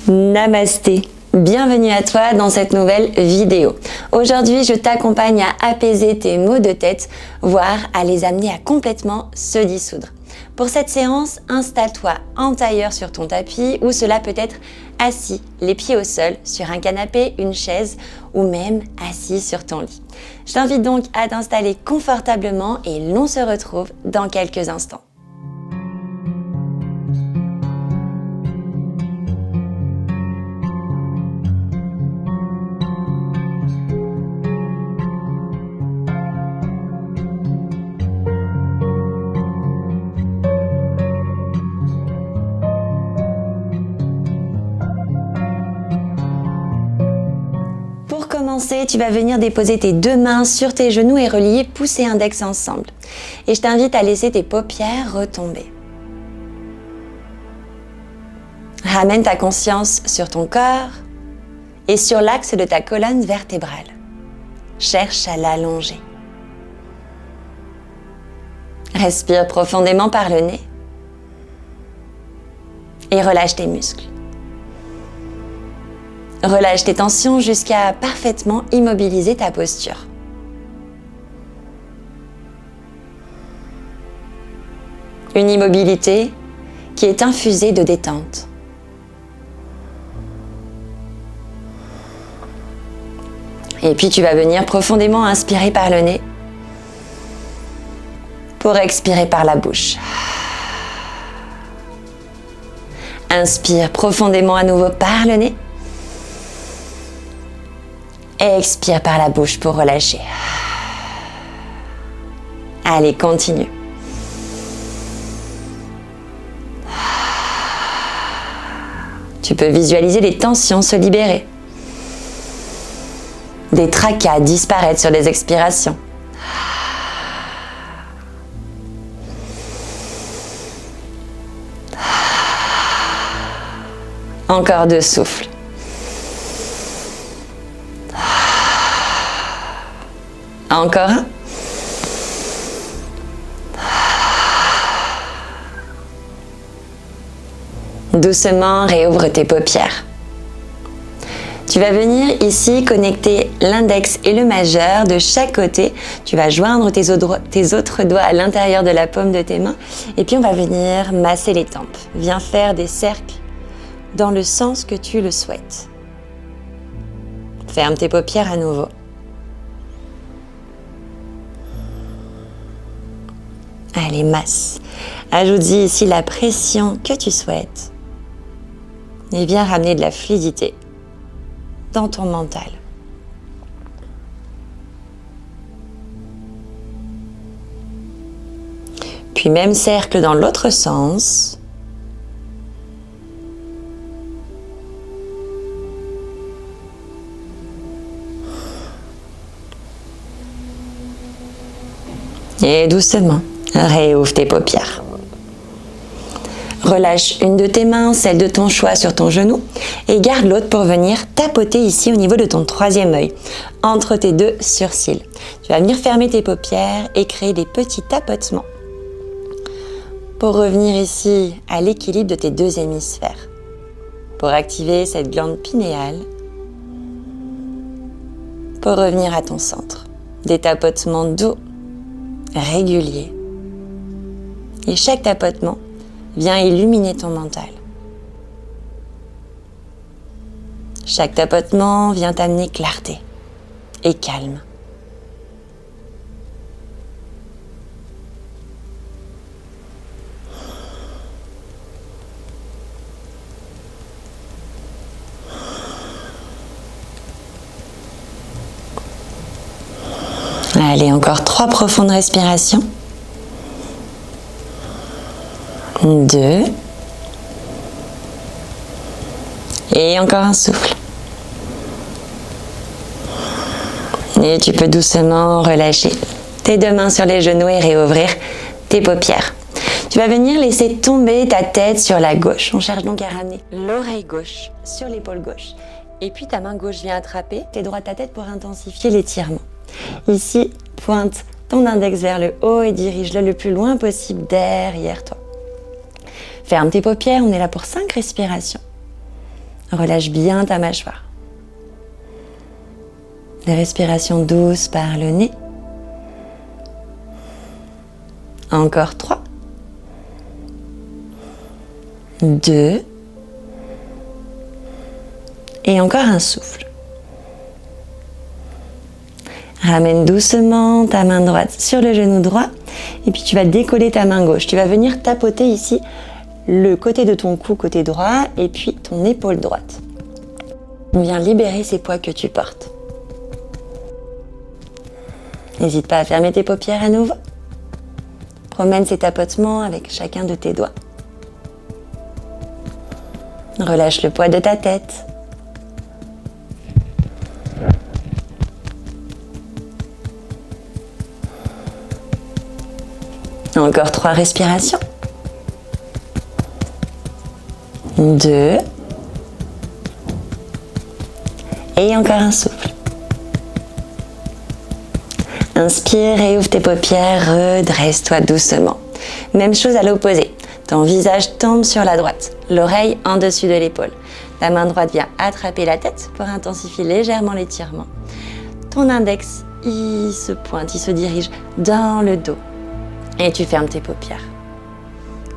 Namasté, bienvenue à toi dans cette nouvelle vidéo. Aujourd'hui, je t'accompagne à apaiser tes maux de tête, voire à les amener à complètement se dissoudre. Pour cette séance, installe-toi en tailleur sur ton tapis ou cela peut être assis, les pieds au sol, sur un canapé, une chaise ou même assis sur ton lit. Je t'invite donc à t'installer confortablement et l'on se retrouve dans quelques instants. Pour commencer, tu vas venir déposer tes deux mains sur tes genoux et relier pouce et index ensemble. Et je t'invite à laisser tes paupières retomber. Ramène ta conscience sur ton corps et sur l'axe de ta colonne vertébrale. Cherche à l'allonger. Respire profondément par le nez et relâche tes muscles. Relâche tes tensions jusqu'à parfaitement immobiliser ta posture. Une immobilité qui est infusée de détente. Et puis tu vas venir profondément inspirer par le nez pour expirer par la bouche. Inspire profondément à nouveau par le nez. Et expire par la bouche pour relâcher. Allez, continue. Tu peux visualiser les tensions se libérer. Des tracas disparaître sur les expirations. Encore deux souffles. Encore un. Doucement, réouvre tes paupières. Tu vas venir ici connecter l'index et le majeur de chaque côté. Tu vas joindre tes autres doigts à l'intérieur de la paume de tes mains. Et puis on va venir masser les tempes. Viens faire des cercles dans le sens que tu le souhaites. Ferme tes paupières à nouveau. Allez, masse. Ajoute-y ici la pression que tu souhaites. Et viens ramener de la fluidité dans ton mental. Puis même cercle dans l'autre sens. Et doucement. Réouvre tes paupières. Relâche une de tes mains, celle de ton choix sur ton genou et garde l'autre pour venir tapoter ici au niveau de ton troisième œil, entre tes deux sourcils. Tu vas venir fermer tes paupières et créer des petits tapotements pour revenir ici à l'équilibre de tes deux hémisphères. Pour activer cette glande pinéale, pour revenir à ton centre. Des tapotements doux, réguliers. Et chaque tapotement vient illuminer ton mental. Chaque tapotement vient t'amener clarté et calme. Allez, encore 3 profondes respirations. 2. Et encore un souffle. Et tu peux doucement relâcher tes deux mains sur les genoux et réouvrir tes paupières. Tu vas venir laisser tomber ta tête sur la gauche. On cherche donc à ramener l'oreille gauche sur l'épaule gauche. Et puis ta main gauche vient attraper tes droits de ta tête pour intensifier l'étirement. Ici, pointe ton index vers le haut et dirige-le le plus loin possible derrière toi. Ferme tes paupières, on est là pour 5 respirations. Relâche bien ta mâchoire. Des respirations douces par le nez. Encore 3. 2. Et encore un souffle. Ramène doucement ta main droite sur le genou droit et puis tu vas décoller ta main gauche. Tu vas venir tapoter ici le côté de ton cou, côté droit, et puis ton épaule droite. On vient libérer ces poids que tu portes. N'hésite pas à fermer tes paupières à nouveau. Promène ces tapotements avec chacun de tes doigts. Relâche le poids de ta tête. Encore 3 respirations. 2. Et encore un souffle. Inspire et ouvre tes paupières, redresse-toi doucement. Même chose à l'opposé. Ton visage tombe sur la droite, l'oreille en dessus de l'épaule. La main droite vient attraper la tête pour intensifier légèrement l'étirement. Ton index, il se pointe, il se dirige dans le dos. Et tu fermes tes paupières.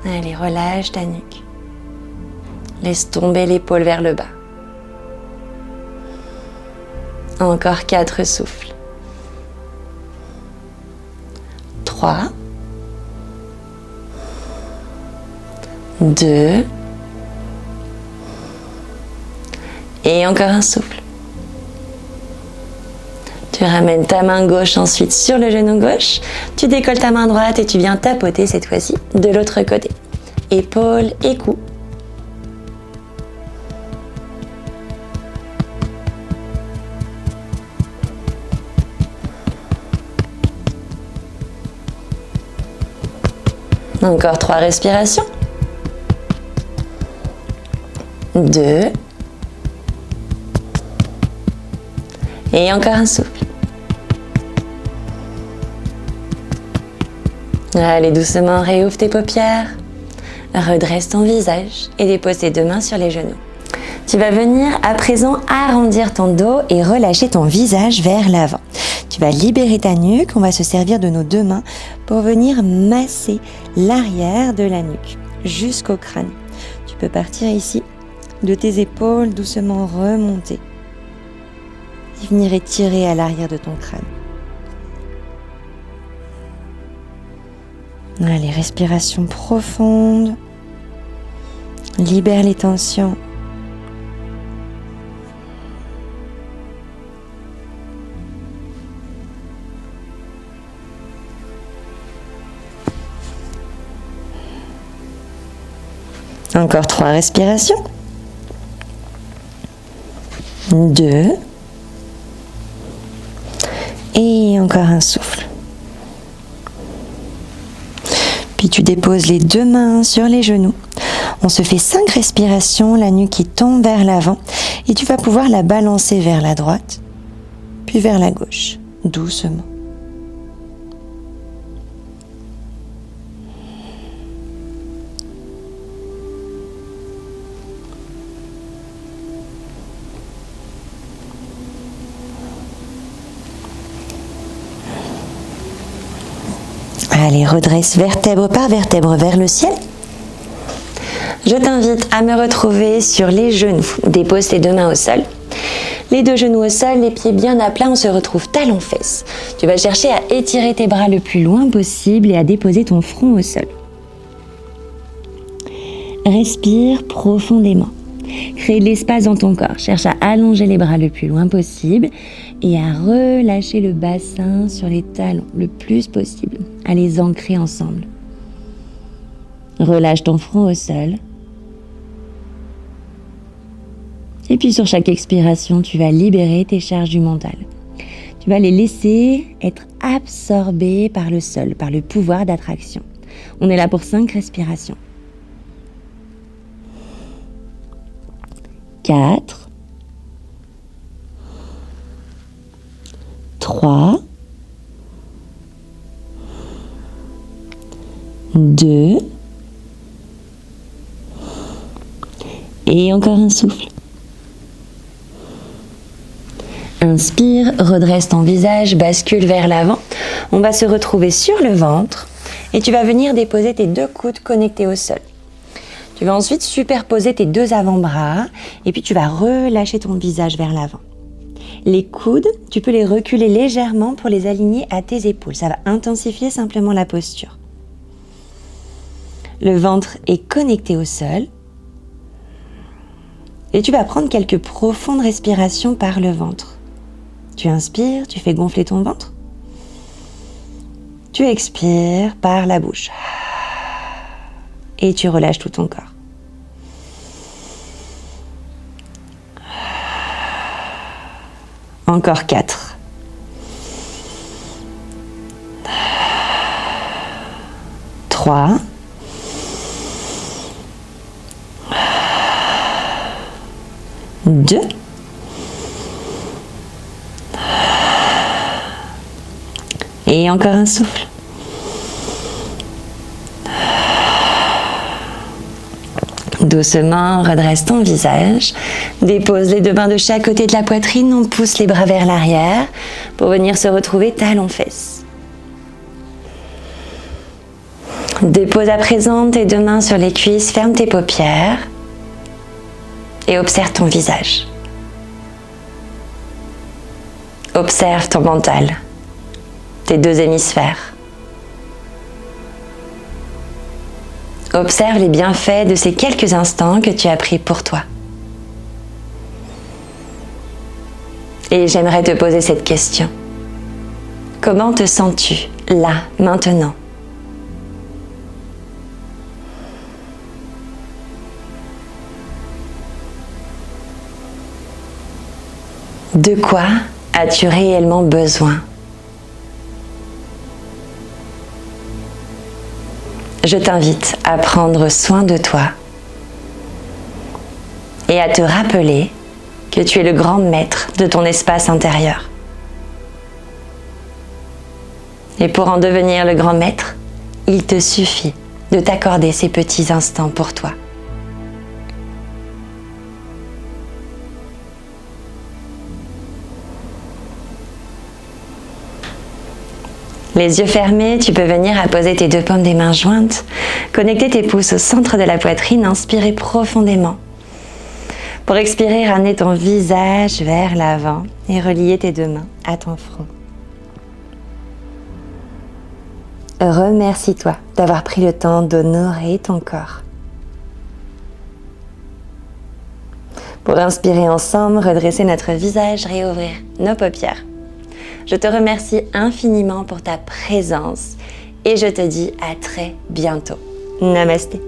Allez, relâche ta nuque. Laisse tomber l'épaule vers le bas. Encore 4 souffles. 3. 2. Et encore un souffle. Tu ramènes ta main gauche ensuite sur le genou gauche. Tu décolles ta main droite et tu viens tapoter cette fois-ci de l'autre côté. Épaules et cou. Encore 3 respirations. 2. Et encore un souffle. Allez, doucement, réouvre tes paupières. Redresse ton visage et dépose tes 2 mains sur les genoux. Tu vas venir à présent arrondir ton dos et relâcher ton visage vers l'avant. Tu vas libérer ta nuque. On va se servir de nos 2 mains pour venir masser l'arrière de la nuque jusqu'au crâne. Tu peux partir ici de tes épaules, doucement remonter et venir étirer à l'arrière de ton crâne. Allez, respiration profonde. Libère les tensions. Encore 3 respirations. 2. Et encore un souffle. Puis tu déposes les 2 mains sur les genoux. On se fait 5 respirations, la nuque qui tombe vers l'avant. Et tu vas pouvoir la balancer vers la droite, puis vers la gauche, doucement. Allez, redresse vertèbre par vertèbre vers le ciel. Je t'invite à me retrouver sur les genoux. Dépose tes 2 mains au sol. Les 2 genoux au sol, les pieds bien à plat, on se retrouve talons-fesses. Tu vas chercher à étirer tes bras le plus loin possible et à déposer ton front au sol. Respire profondément. Crée de l'espace dans ton corps. Cherche à allonger les bras le plus loin possible et à relâcher le bassin sur les talons le plus possible, à les ancrer ensemble. Relâche ton front au sol. Et puis sur chaque expiration, tu vas libérer tes charges du mental. Tu vas les laisser être absorbées par le sol, par le pouvoir d'attraction. On est là pour 5 respirations. 4, 3, 2, et encore un souffle. Inspire, redresse ton visage, bascule vers l'avant. On va se retrouver sur le ventre et tu vas venir déposer tes 2 coudes connectés au sol. Tu vas ensuite superposer tes 2 avant-bras et puis tu vas relâcher ton visage vers l'avant. Les coudes, tu peux les reculer légèrement pour les aligner à tes épaules. Ça va intensifier simplement la posture. Le ventre est connecté au sol. Et tu vas prendre quelques profondes respirations par le ventre. Tu inspires, tu fais gonfler ton ventre. Tu expires par la bouche. Et tu relâches tout ton corps. Encore 4. 3. 2. Et encore un souffle. Doucement, redresse ton visage. Dépose les 2 mains de chaque côté de la poitrine. On pousse les bras vers l'arrière pour venir se retrouver talons-fesses. Dépose à présent tes 2 mains sur les cuisses. Ferme tes paupières. Et observe ton visage. Observe ton mental, tes 2 hémisphères. Observe les bienfaits de ces quelques instants que tu as pris pour toi. Et j'aimerais te poser cette question. Comment te sens-tu là, maintenant ? De quoi as-tu réellement besoin ? Je t'invite à prendre soin de toi et à te rappeler que tu es le grand maître de ton espace intérieur. Et pour en devenir le grand maître, il te suffit de t'accorder ces petits instants pour toi. Les yeux fermés, tu peux venir apposer tes 2 paumes des mains jointes, connecter tes pouces au centre de la poitrine, inspirer profondément. Pour expirer, ramener ton visage vers l'avant et relier tes 2 mains à ton front. Remercie-toi d'avoir pris le temps d'honorer ton corps. Pour inspirer ensemble, redresser notre visage, réouvrir nos paupières. Je te remercie infiniment pour ta présence et je te dis à très bientôt. Namasté.